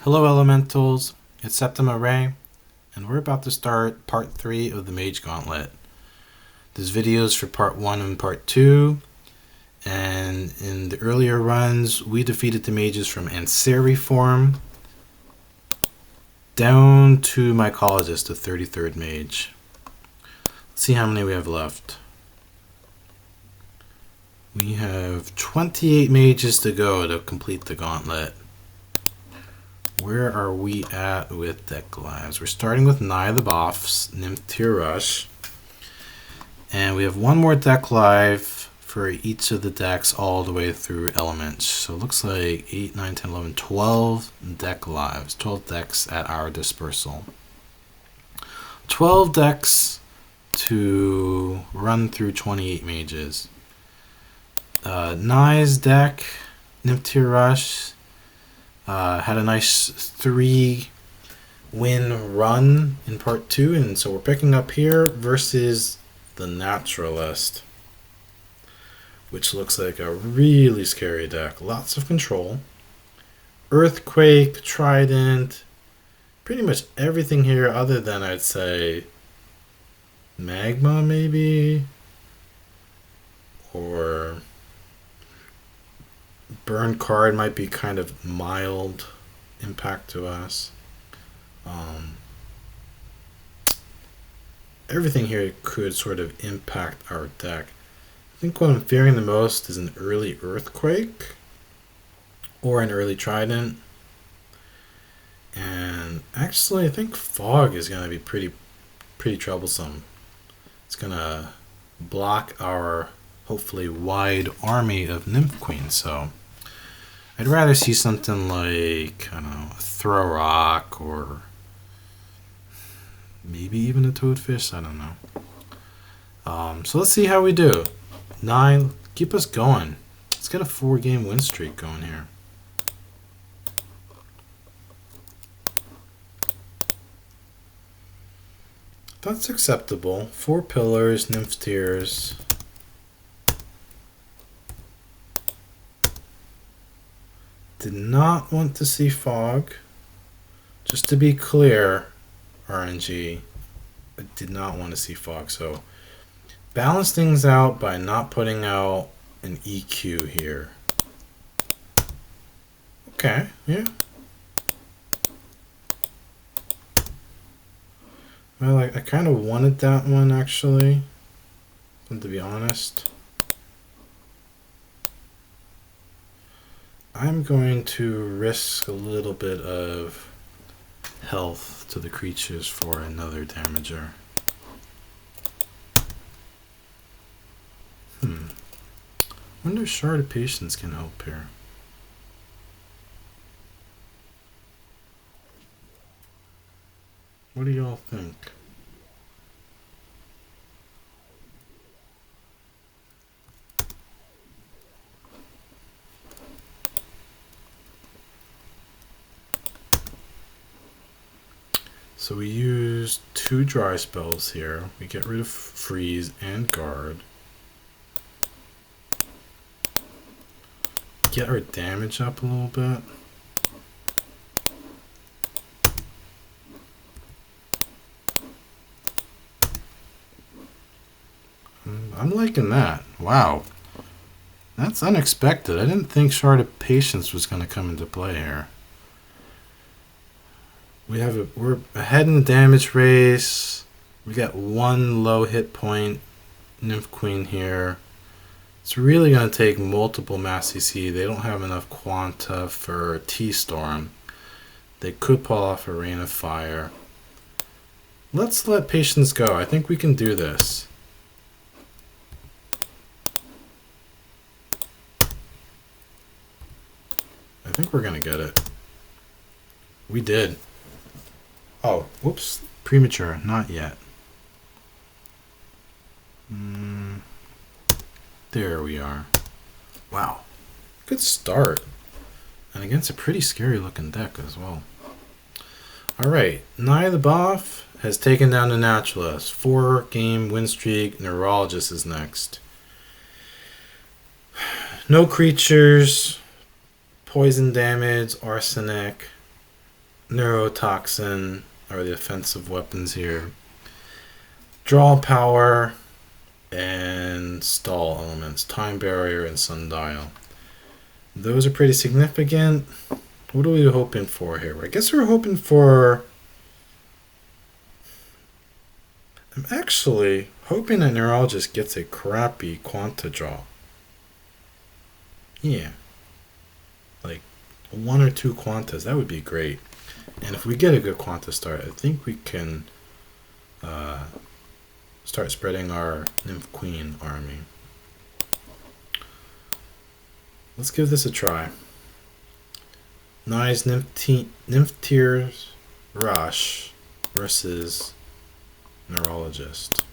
Hello Elementals, it's Septima Ray, and we're about to start part 3 of the Mage Gauntlet. This video is for part 1 and part 2, and in the earlier runs we defeated the mages from Ansari form down to Mycologist, the 33rd mage. Let's see how many we have left. We have 28 mages to go to complete the gauntlet. Where are we at with deck lives? We're starting with Nye the Boff's Nymph Tier Rush. And we have one more deck live for each of the decks all the way through Elements. So it looks like 8, 9, 10, 11, 12 deck lives. 12 decks at our dispersal. 12 decks to run through 28 mages. Nye's deck, Nymph Tier Rush, had a nice 3-win run in part 2, and so we're picking up here versus the Naturalist, which looks like a really scary deck. Lots of control, Earthquake, Trident, pretty much everything here other than, I'd say, Magma maybe, or Burn card might be kind of mild impact to us. Everything here could sort of impact our deck. I think what I'm fearing the most is an early Earthquake or an early Trident. And actually I think Fog is going to be pretty troublesome. It's going to block our hopefully wide army of Nymph Queens, so I'd rather see something like, I don't know, a Throw Rock or maybe even a Toadfish, I don't know. So let's see how we do. 9, keep us going. Let's get a 4-game win streak going here. That's acceptable. 4 pillars, Nymph Tiers. Did not want to see Fog. Just to be clear, RNG, I did not want to see Fog. So balance things out by not putting out an EQ here. Okay, yeah. Well, I kind of wanted that one actually, to be honest. I'm going to risk a little bit of health to the creatures for another damager. Wonder if Shard of Patience can help here. What do y'all think? So we use 2 dry spells here. We get rid of freeze and guard. Get our damage up a little bit. I'm liking that. Wow. That's unexpected. I didn't think Shard of Patience was going to come into play here. We're ahead in the damage race. We got 1 low hit point Nymph Queen here. It's really going to take multiple Mass CC. They don't have enough Quanta for T-Storm. They could pull off a Rain of Fire. Let's let Patience go. I think we can do this. I think we're going to get it. We did. Oh, whoops. Premature. Not yet. There we are. Wow. Good start. And against a pretty scary looking deck as well. Alright. Nye the Boff has taken down the Naturalist. 4-game win streak. Neurologist is next. No creatures. Poison damage. Arsenic. Neurotoxin are the offensive weapons here. Draw power and stall elements, time barrier and sundial. Those are pretty significant. What are we hoping for here? I guess we're hoping for... I'm actually hoping that Neurologist gets a crappy Quanta draw. Yeah. Like 1 or 2 Quantas, that would be great. And if we get a good Quanta start, I think we can start spreading our Nymph Queen army. Let's give this a try. Nice Nymph Tears Rush versus Neurologist.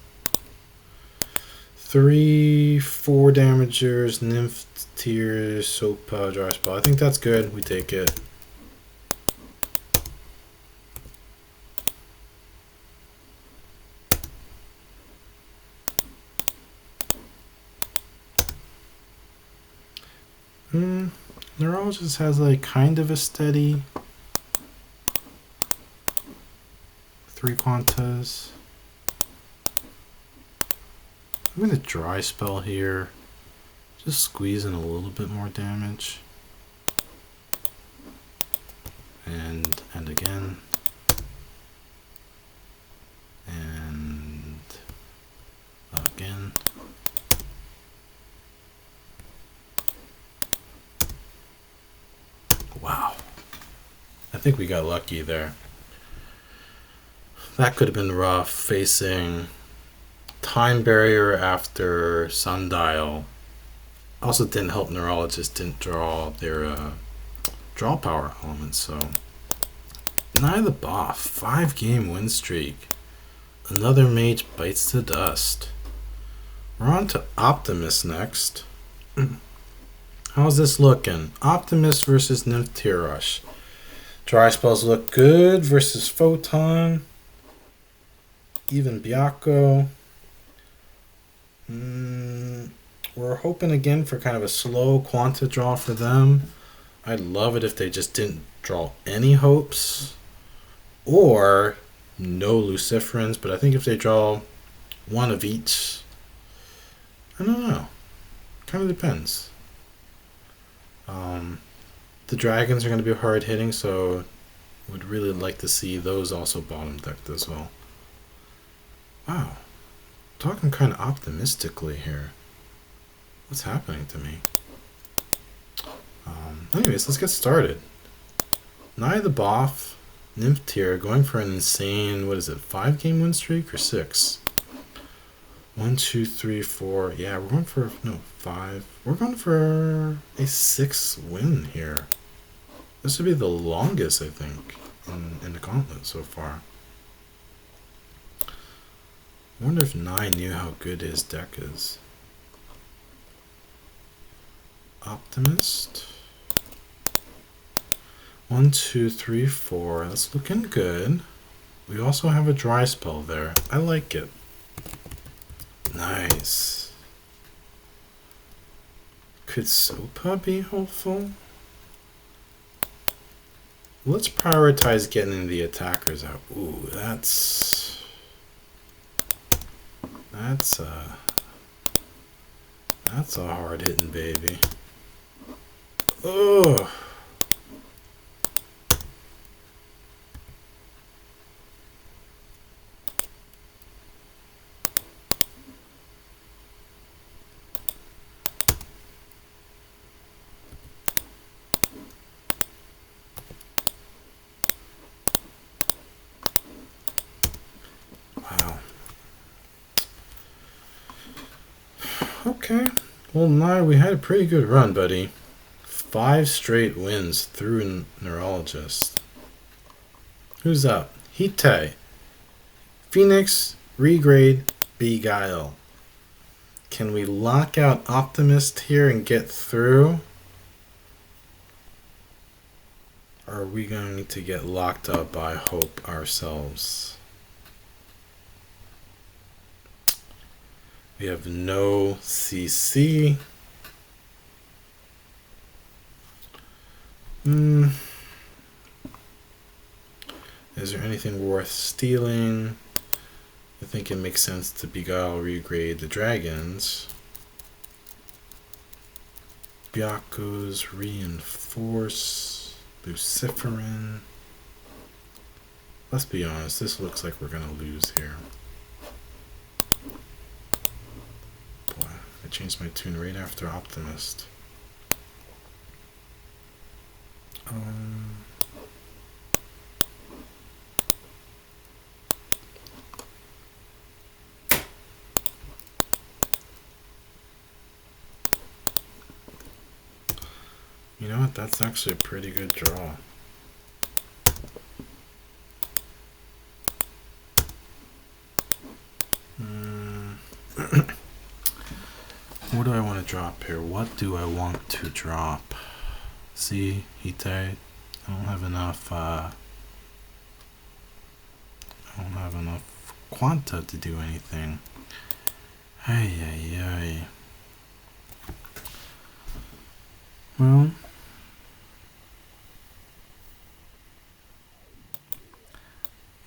3, 4 damagers, Nymph Tears, Sopa, Dry Spell. I think that's good. We take it. Neurologist has like kind of a steady 3 Quantas. I'm gonna Dry Spell here. Just squeeze in a little bit more damage. And again. And again. Wow. I think we got lucky there. That could have been rough, facing time barrier after sundial. Also didn't help Neurologist didn't draw their draw power elements, so neither buff. 5-game win streak. Another mage bites the dust. We're on to Optimist next. How's this looking? Optimist versus Nymph Tear Rush. Dry spells look good versus Photon. Even Byakko. We're hoping again for kind of a slow Quanta draw for them. I'd love it if they just didn't draw any hopes. Or no Luciferans, but I think if they draw one of each, I don't know. Kind of depends. The dragons are going to be hard hitting, so would really like to see those also bottom decked as well. Wow. Talking kind of optimistically here. What's happening to me? Anyways, let's get started. Nye the Boff, Nymph Tear, going for an insane, what is it, 5-game win streak or 6? 1, 2, 3, 4. Yeah, we're going for, no, 5. We're going for a 6 win here. This would be the longest, I think, in the gauntlet so far. I wonder if Nye knew how good his deck is. Optimist. 1, 2, 3, 4. That's looking good. We also have a dry spell there. I like it. Nice. Could Sopa be helpful? Let's prioritize getting the attackers out. Ooh, that's a hard hitting baby. Oh. Wow. Okay. Well, Nye, we had a pretty good run, buddy. 5 straight wins through Neurologist. Who's up? Hite. Phoenix, Regrade, Beguile. Can we lock out Optimist here and get through? Or are we going to get locked up by Hope ourselves? We have no CC. Is there anything worth stealing? I think it makes sense to Beguile regrade the dragons. Byaku's Reinforce, Luciferin. Let's be honest, this looks like we're gonna lose here. Boy, I changed my tune right after Optimist. You know what? That's actually a pretty good draw. What do I want to drop here? What do I want to drop? See, Hite. I don't have enough. I don't have enough Quanta to do anything. Ay ay ay. Well.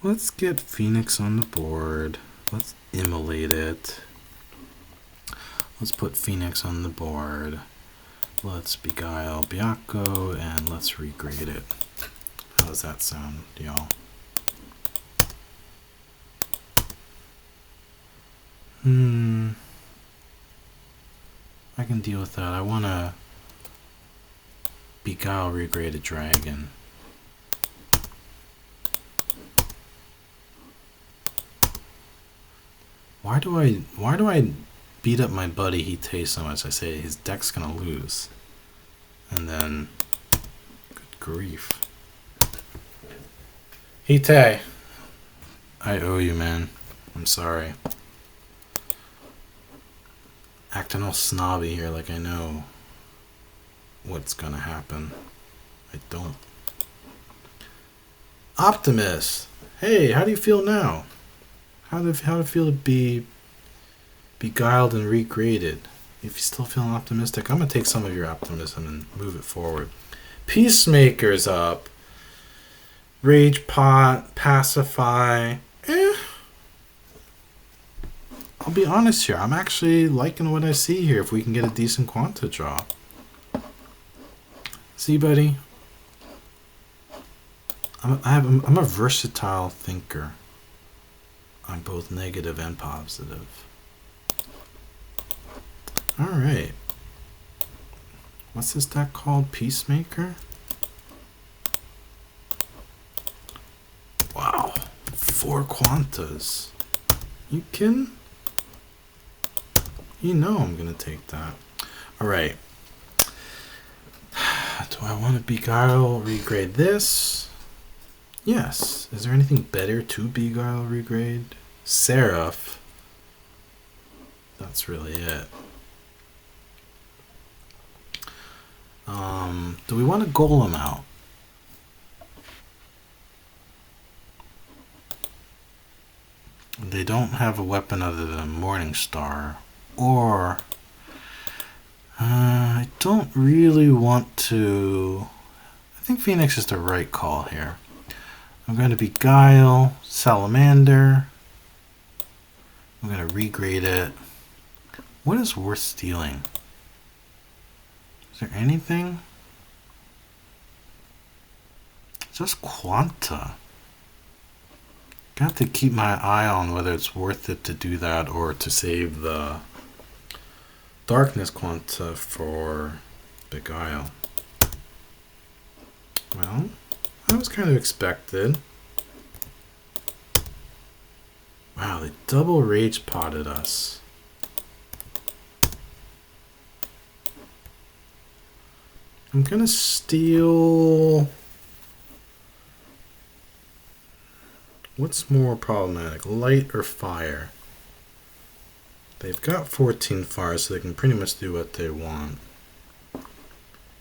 Let's get Phoenix on the board. Let's immolate it. Let's put Phoenix on the board. Let's Beguile Byakko and let's regrade it. How does that sound, y'all? I can deal with that. I want to Beguile regrade a dragon. Why do I beat up my buddy Hite so much? I say his deck's gonna lose. And then, good grief. Hite, I owe you, man. I'm sorry. Acting all snobby here like I know what's gonna happen. I don't. Optimist! Hey, how do you feel now? How do you feel to be beguiled and regraded? If you're still feeling optimistic, I'm going to take some of your optimism and move it forward. Peacemaker's up. Rage Pot, Pacify. I'll be honest here. I'm actually liking what I see here if we can get a decent Quanta draw. See, buddy? I'm a versatile thinker. I'm both negative and positive. Alright. What's this deck called? Peacemaker? Wow. 4 Quantas. You kidding? You know I'm gonna take that. Alright. Do I want to Beguile regrade this? Yes. Is there anything better to Beguile regrade? Seraph. That's really it. Do we want to Golem out? They don't have a weapon other than Morningstar. Or I don't really want to. I think Phoenix is the right call here. I'm going to Beguile Salamander. I'm going to regrade it. What is worth stealing? Is there anything? Just Quanta. Got to keep my eye on whether it's worth it to do that or to save the Darkness Quanta for Beguile. Well, that was kind of expected. Wow, they double Rage Potted us. I'm gonna steal. What's more problematic, light or fire? They've got 14 fire, so they can pretty much do what they want.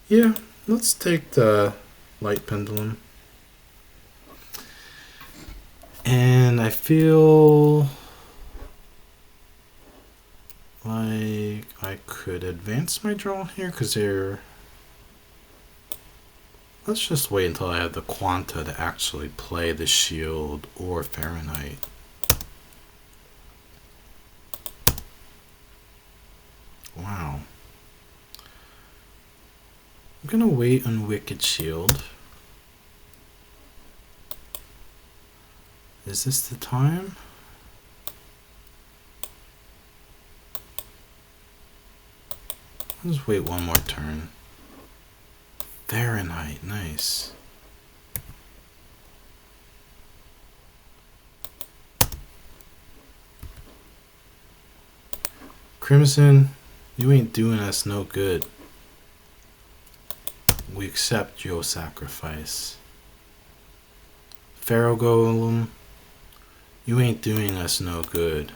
Yeah, let's take the light pendulum. And I feel like I could advance my draw here because they're Let's just wait until I have the Quanta to actually play the shield or Fahrenheit. Wow. I'm gonna wait on Wicked Shield. Is this the time? I'll just wait one more turn. Fahrenheit, nice. Crimson, you ain't doing us no good. We accept your sacrifice. Pharaoh Golem, you ain't doing us no good.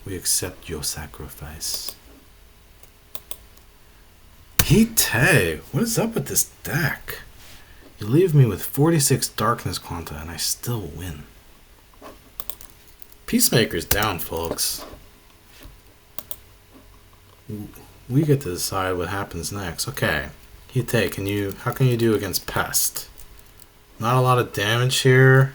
We accept your sacrifice. Hite, what is up with this deck? You leave me with 46 Darkness Quanta and I still win. Peacemaker's down, folks. We get to decide what happens next. Okay, Hite, how can you do against Pest? Not a lot of damage here.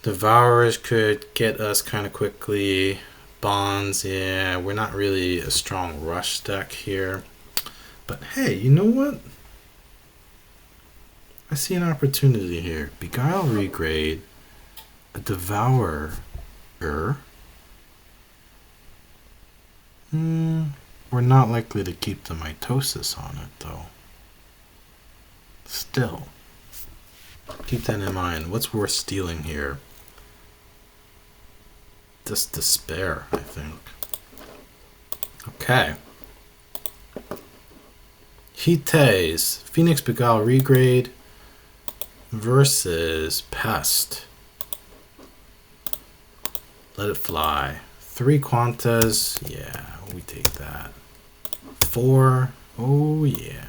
Devourers could get us kind of quickly. Bonds, yeah, we're not really a strong rush deck here. But hey, you know what? I see an opportunity here. Beguile Regrade, a Devourer. We're not likely to keep the Mitosis on it, though. Still, keep that in mind. What's worth stealing here? Just Despair, I think. Okay. Hite's Phoenix Beguile Regrade versus Pest. Let it fly. 3 Quantas. Yeah, we take that. 4. Oh, yeah.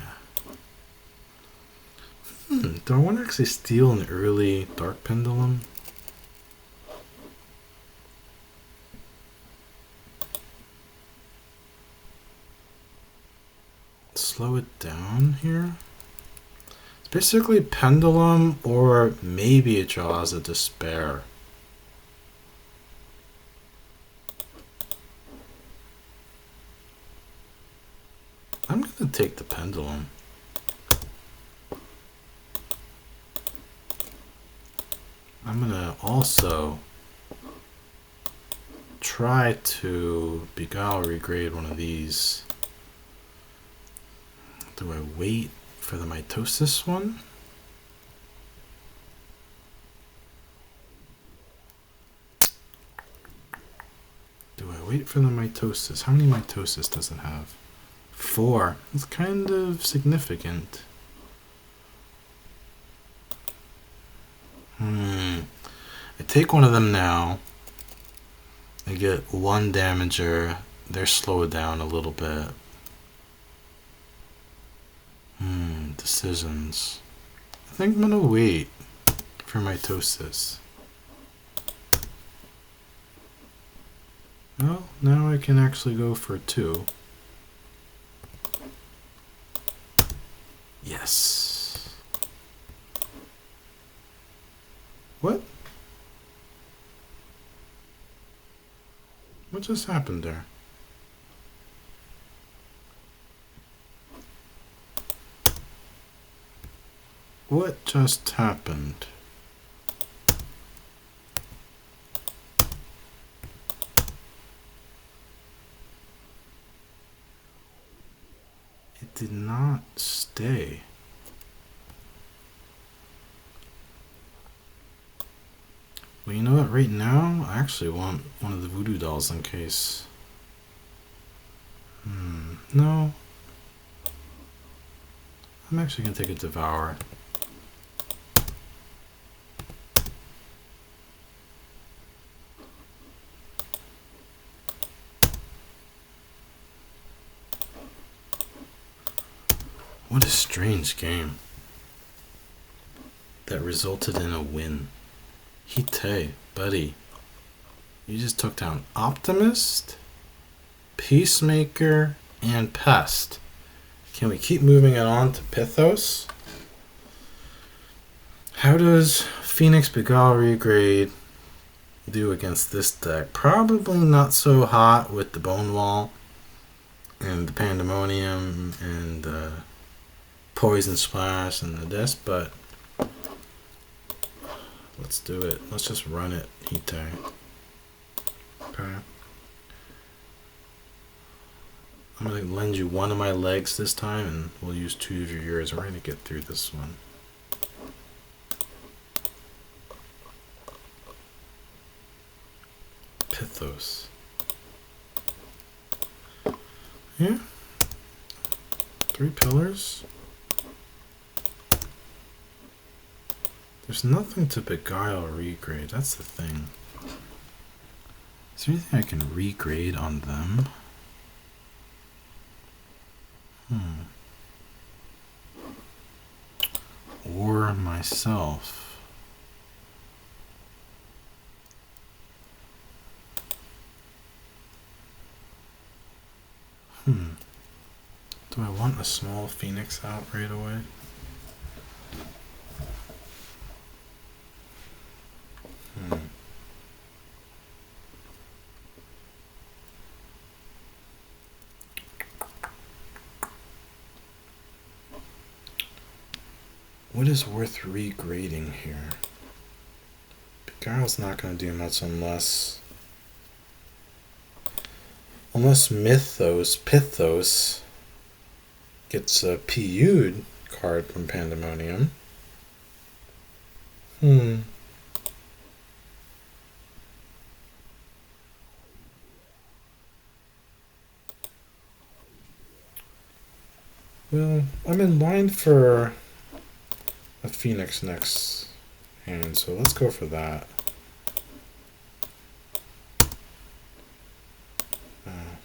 Do I want to actually steal an early Dark Pendulum? Slow it down here. It's basically Pendulum or maybe it draws a Despair. I'm going to take the Pendulum. I'm going to also try to Beguile Regrade one of these. Do I wait for the Mitosis one? Do I wait for the Mitosis? How many Mitosis does it have? 4. It's kind of significant. I take one of them now. I get 1 damager. They're slowed down a little bit. Decisions. I think I'm gonna wait for Mitosis. Well, now I can actually go for 2. Yes. What? What just happened there? What just happened? It did not stay. Well, you know what? Right now, I actually want one of the voodoo dolls in case. No. I'm actually going to take a Devour. What a strange game that resulted in a win. Hite, buddy. You just took down Optimist, Peacemaker, and Pest. Can we keep moving it on to Pythos? How does Phoenix Beguile Regrade do against this deck? Probably not so hot with the Bone Wall and the Pandemonium and the Poison Splash and the this, but let's do it. Let's just run it, Hite. Okay. I'm going to lend you one of my legs this time, and we'll use 2 of yours. We're going to get through this one. Pythos. Yeah. 3 pillars. There's nothing to Beguile or regrade. That's the thing. Is there anything I can regrade on them? Or myself. Do I want a small Phoenix out right away? What is worth regrading here? Beguile's not going to do much unless Pythos gets a PU'd card from Pandemonium. Well, I'm in line for a Phoenix next hand, so let's go for that.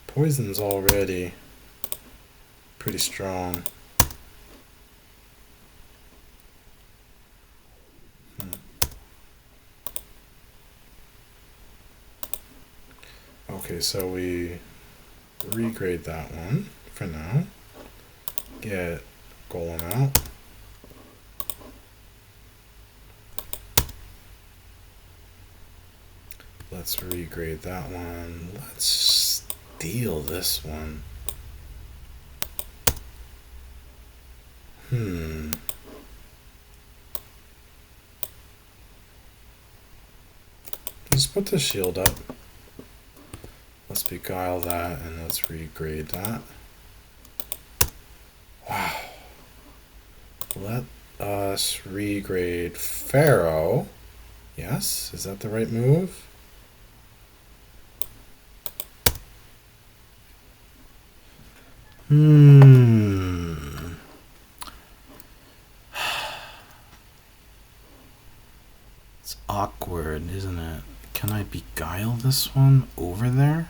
Poison's already pretty strong. Okay, so we regrade that one for now. Get Golem out. Let's regrade that one. Let's steal this one. Let's put the shield up. Let's Beguile that and let's regrade that. Wow. Let us regrade Pharaoh. Yes, is that the right move? It's awkward, isn't it? Can I Beguile this one over there?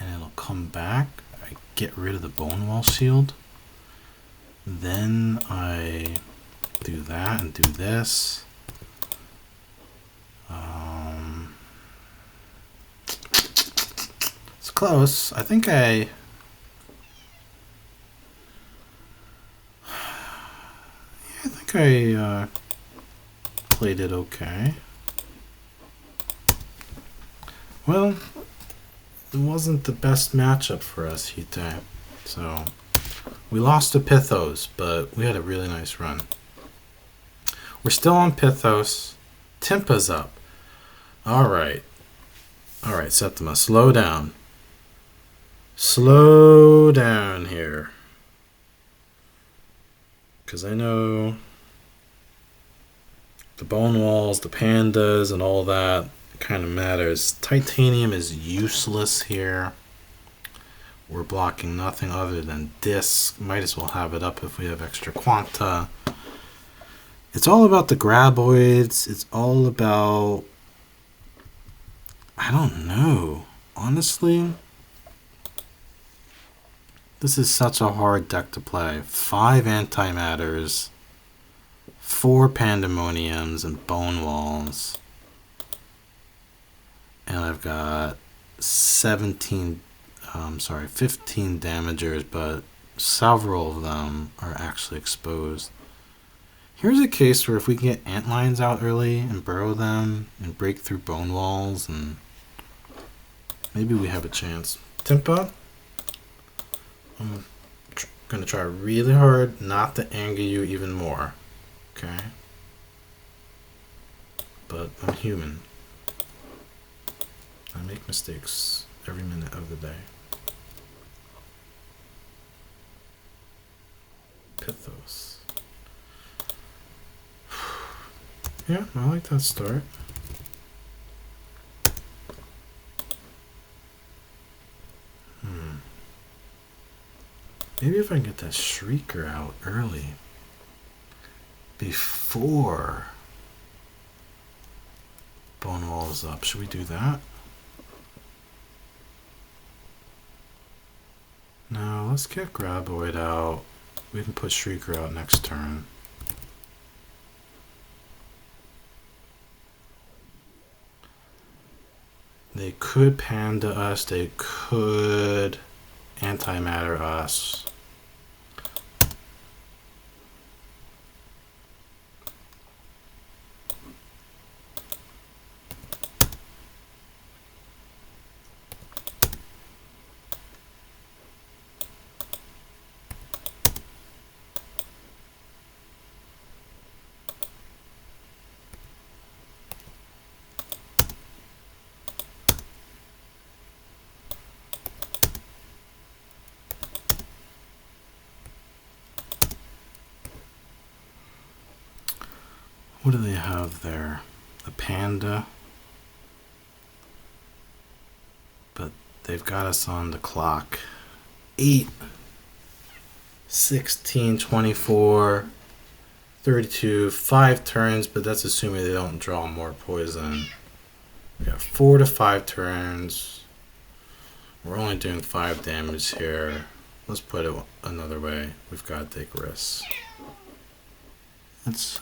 And it'll come back. I get rid of the Bone Wall shield. Then I do that and do this. It's close. I think I played it okay. Well, it wasn't the best matchup for us, Hite. So we lost to Pythos, but we had a really nice run. We're still on Pythos. Timpa's up. Alright. Alright, Septima, slow down. Slow down here. Because I know the Bone Walls, the Pandas, and all that kind of matters. Titanium is useless here. We're blocking nothing other than disc. Might as well have it up if we have extra quanta. It's all about the graboids. It's all about... I don't know. Honestly, this is such a hard deck to play. 5 antimatters, 4 pandemoniums, and bone walls. And I've got 15 damagers, but several of them are actually exposed. Here's a case where if we can get antlions out early and burrow them and break through bone walls, and maybe we have a chance. Timpa, I'm going to try really hard not to anger you even more, okay? But I'm human. I make mistakes every minute of the day. Pithos. Yeah, I like that start. Maybe if I can get that Shrieker out early. Before Bone Wall is up. Should we do that? No, let's get Graboid out. We can put Shrieker out next turn. They could Panda us, they could Antimatter us. What do they have there? A Panda. But they've got us on the clock. 8, 16, 24, 32, 5 turns, but that's assuming they don't draw more poison. We got 4 to 5 turns. We're only doing 5 damage here. Let's put it another way. We've got to take risks. That's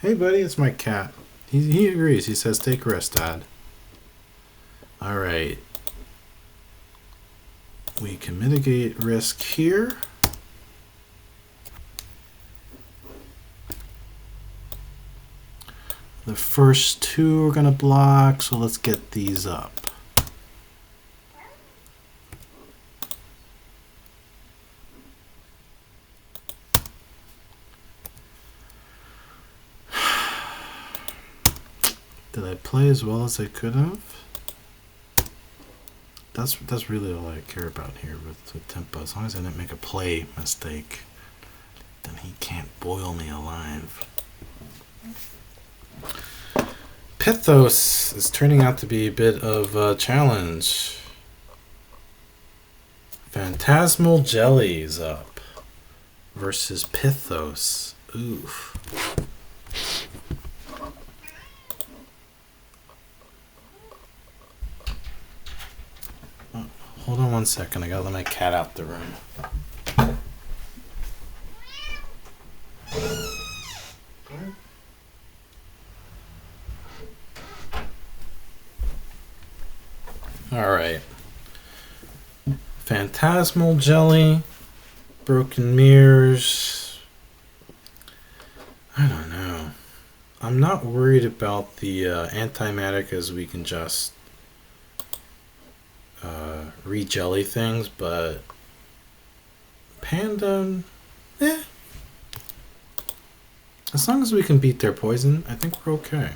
Hey buddy, it's my cat. He agrees. He says take risks, Dad. Alright. We can mitigate risk here. The first 2 are going to block, so let's get these up. Did I play as well as I could have? That's really all I care about here with Tempo. As long as I didn't make a play mistake, then he can't boil me alive. Pithos is turning out to be a bit of a challenge. Phantasmal Jelly's up versus Pithos. Oof. Hold on 1 second, I gotta let my cat out the room. Alright. Phantasmal Jelly, Broken Mirrors. I don't know. I'm not worried about the antimatter as we can just re-jelly things, but Panda, as long as we can beat their poison, I think we're okay.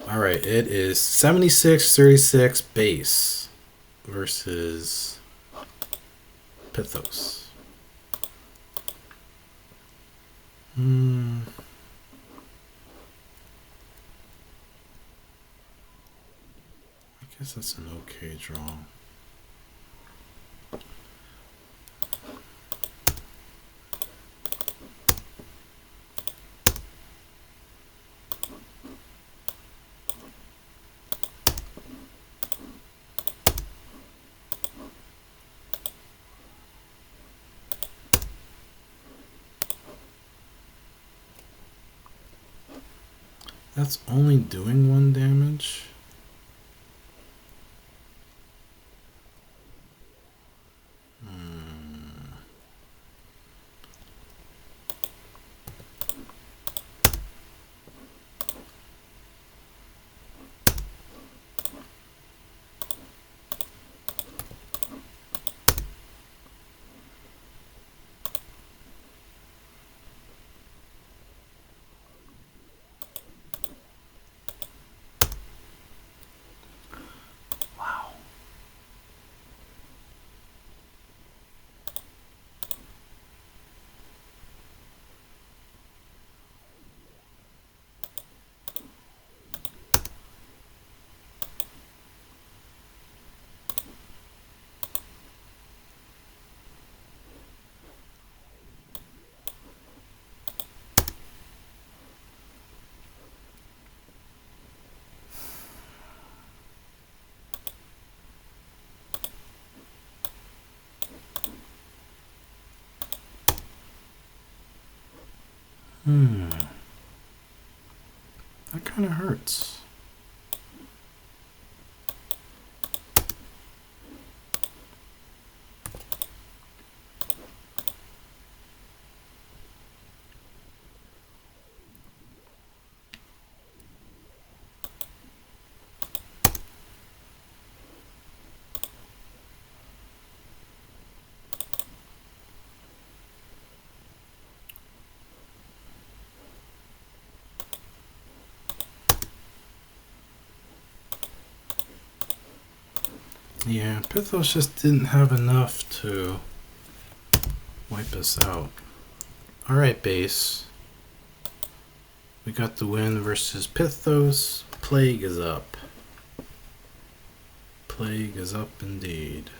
Alright, it is 76-36 base versus Pithos. I guess that's an okay draw. That's only doing 1 damage. That kind of hurts. Yeah, Pithos just didn't have enough to wipe us out. Alright, base. We got the win versus Pithos. Plague is up. Plague is up indeed.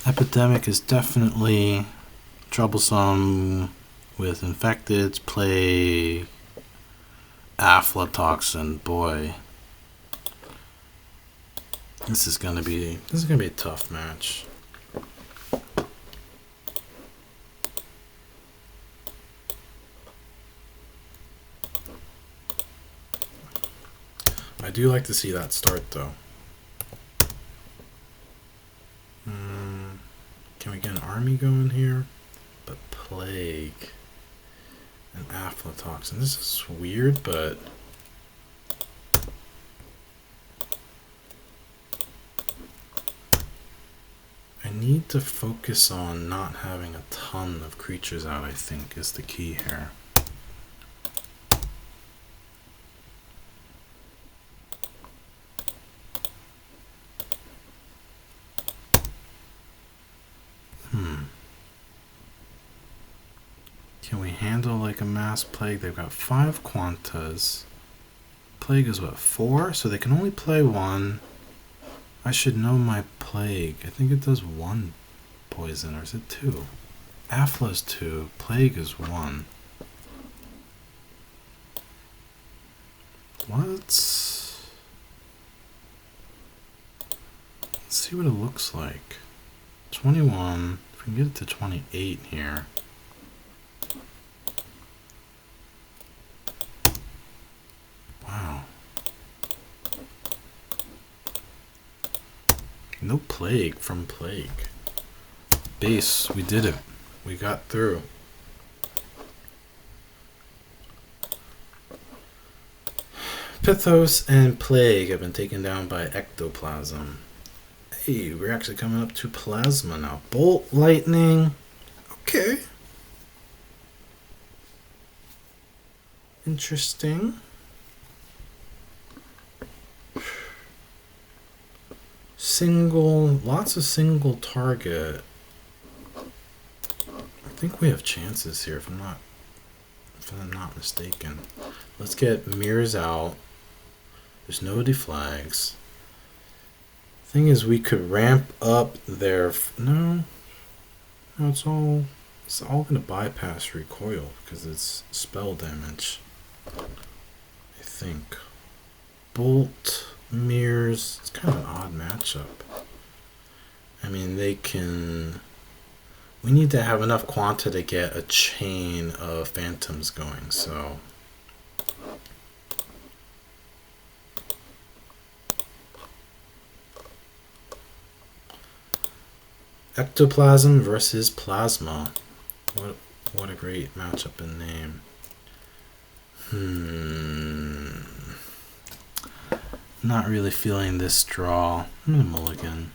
Epidemic is definitely troublesome with infected, plague, aflatoxin. Boy, this is gonna be a tough match. I do like to see that start though. Can we get an army going here? But plague and aflatoxin. This is weird, but I need to focus on not having a ton of creatures out, I think, is the key here. Can we handle like a mass plague? They've got 5 quantas. Plague is what, 4? So they can only play 1. I should know my plague. I think it does 1 poison, or is it 2? Afla is 2. Plague is 1. Let's see what it looks like. 21. If we can get it to 28 here. Wow. No plague from plague. Base, we did it. We got through. Pithos and plague have been taken down by ectoplasm. Hey, we're actually coming up to plasma now. Bolt, lightning. Okay. Interesting. Lots of single target. I think we have chances here if I'm not mistaken. Let's get mirrors out. There's no deflags. Thing is, we could ramp up their no, it's all gonna bypass recoil because it's spell damage. I think. Bolt. Mirrors, it's kind of an odd matchup. I mean, they can... We need to have enough quanta to get a chain of phantoms going, so... Ectoplasm versus Plasma. What a great matchup in name. Not really feeling this draw. I'm gonna mulligan.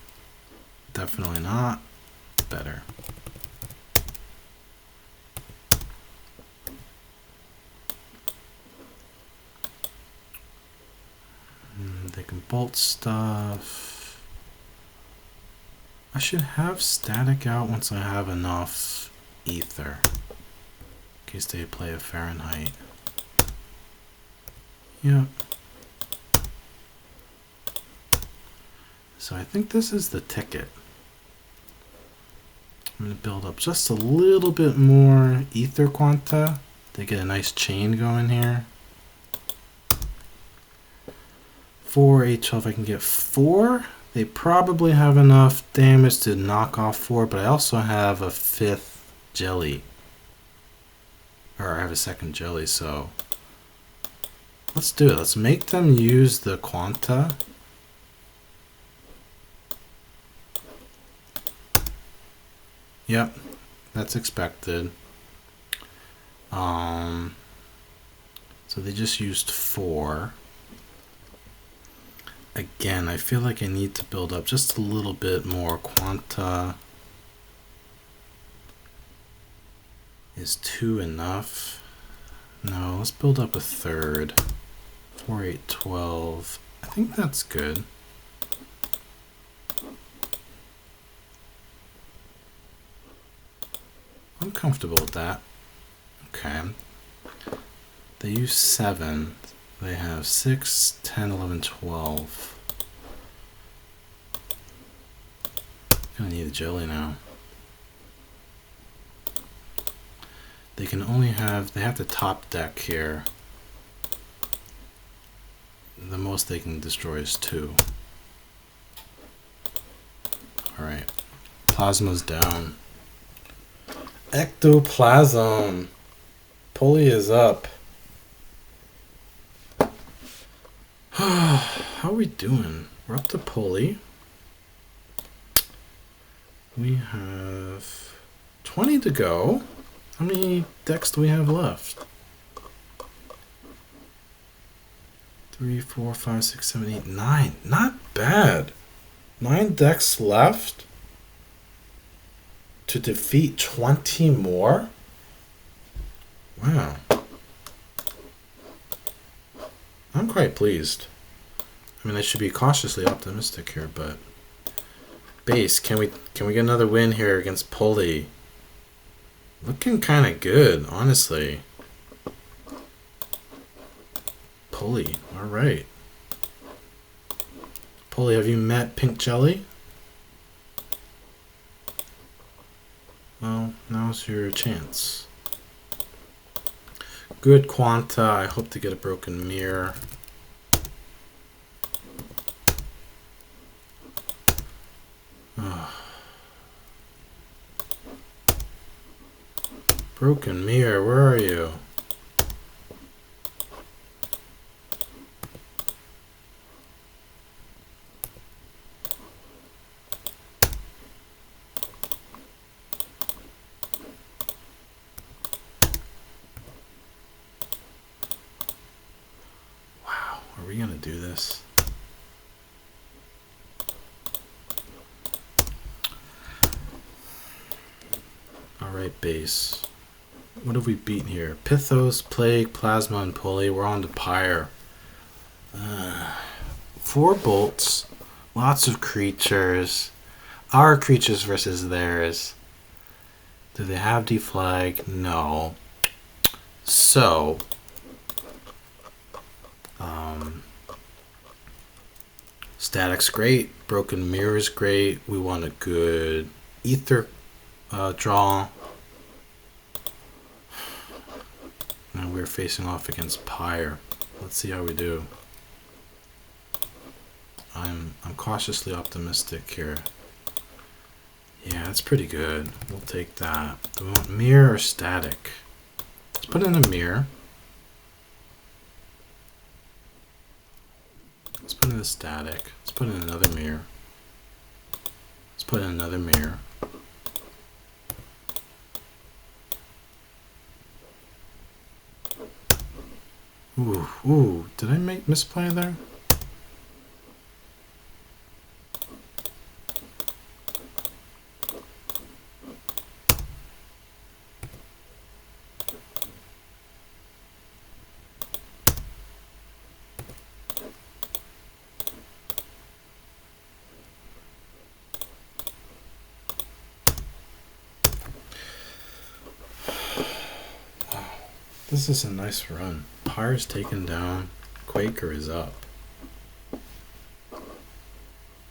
Definitely not. Better. They can bolt stuff. I should have static out once I have enough ether. In case they play a Fahrenheit. Yep. So I think this is the ticket. I'm going to build up just a little bit more ether quanta to get a nice chain going here. 4, 8, 12, I can get 4. They probably have enough damage to knock off 4, but I also have a 5th jelly. Or I have a 2nd jelly, so let's do it. Let's make them use the quanta. Yep, that's expected. So they just used 4. Again, I feel like I need to build up just a little bit more quanta. Is 2 enough? No, let's build up a 3rd. 4, 8, 12. I think that's good. I'm comfortable with that. Okay. They use 7. They have 6, 10, 11, 12. Gonna need a jelly now. They can only have, they have the top deck here. The most they can destroy is 2. Alright. Plasma's down. Ectoplasm. Pulley is up. How are we doing? We're up to pulley. We have 20 to go. How many decks do we have left? 3, 4, 5, 6, 7, 8, 9. Not bad. 9 decks left to defeat 20 more? Wow. I'm quite pleased. I mean, I should be cautiously optimistic here, but base, can we get another win here against pulley? Looking kind of good, honestly. Pulley, all right. Pulley, have you met Pink Jelly? Well, now's your chance. Good quanta. I hope to get a broken mirror. Broken mirror, where are you? Wow, are we gonna do this? Alright, base. What have we beaten here? Pithos, Plague, Plasma, and Pulley. We're on to Pyre. 4 bolts. Lots of creatures. Our creatures versus theirs. Do they have deflag? No. So, static's great. Broken mirror's great. We want a good ether draw. And we're facing off against Pyre. Let's see how we do. I'm cautiously optimistic here. Yeah, that's pretty good. We'll take that. Do we want mirror or static? Let's put in a mirror. Let's put in a static. Let's put in another mirror. Let's put in another mirror. Ooh, did I misplay there? This is a nice run. Pyre's taken down. Quaker is up.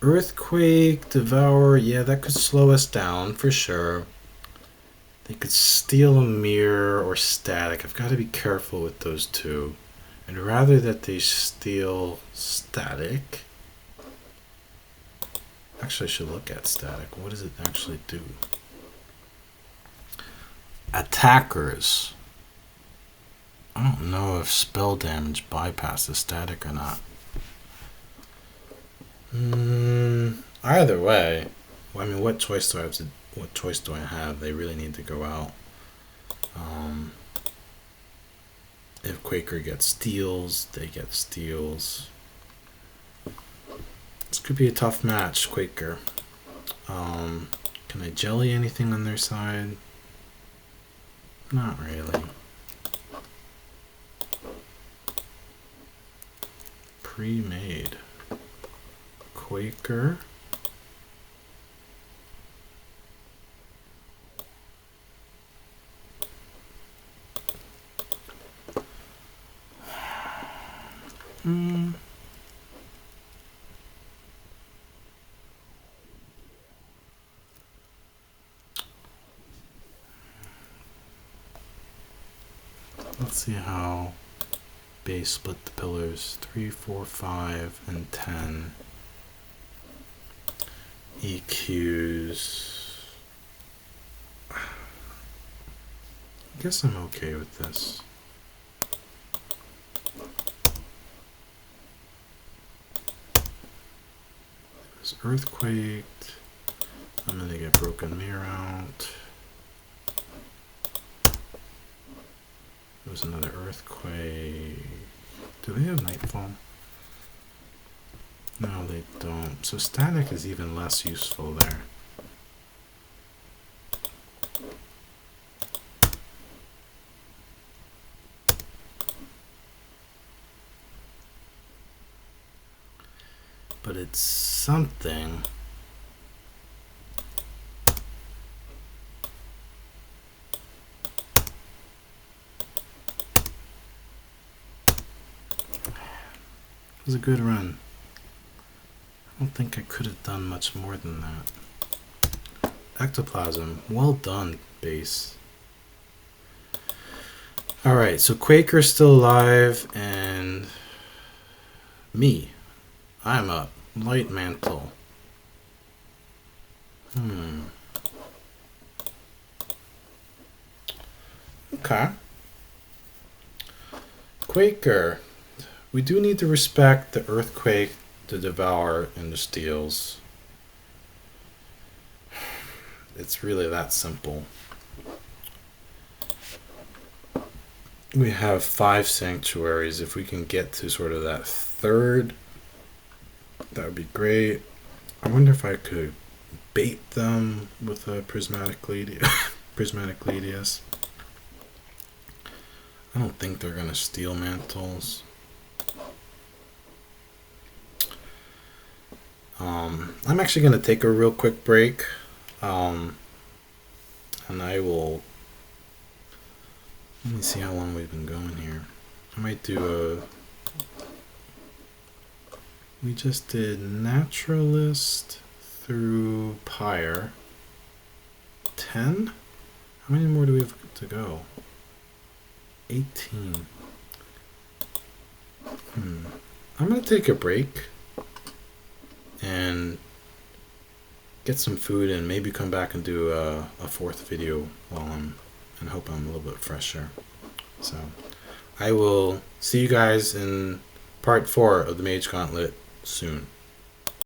Earthquake, Devour, yeah, that could slow us down for sure. They could steal a mirror or static. I've got to be careful with those two. And rather that they steal static, actually I should look at static. What does it actually do? Attackers. I don't know if spell damage bypasses static or not. Either way, well, I mean, what choice do I have? What choice do I have? They really need to go out. If Quaker gets steals, they get steals. This could be a tough match, Quaker. Can I jelly anything on their side? Not really. Pre-made. Quaker. Let's see how base split the pillars. 3, 4, 5, and 10. EQs. I guess I'm okay with this. There's earthquake. I'm gonna get broken mirror out. There's another earthquake. Do they have nightfall? No, they don't. So static is even less useful there. But it's something. It was a good run. I don't think I could have done much more than that. Ectoplasm, well done, base. Alright, so Quaker's still alive, and me. I'm up. Light mantle. Okay. Quaker. We do need to respect the earthquake, the devour, and the steals. It's really that simple. We have 5 sanctuaries. If we can get to sort of that third, that would be great. I wonder if I could bait them with a prismatic Gladius. I don't think they're gonna steal mantles. I'm actually going to take a real quick break, and I will, let me see how long we've been going here. I might do we just did Naturalist through Pyre. 10? How many more do we have to go? 18. I'm going to take a break. And get some food and maybe come back and do a fourth video and hope I'm a little bit fresher. So I will see you guys in part 4 of the Mage Gauntlet soon.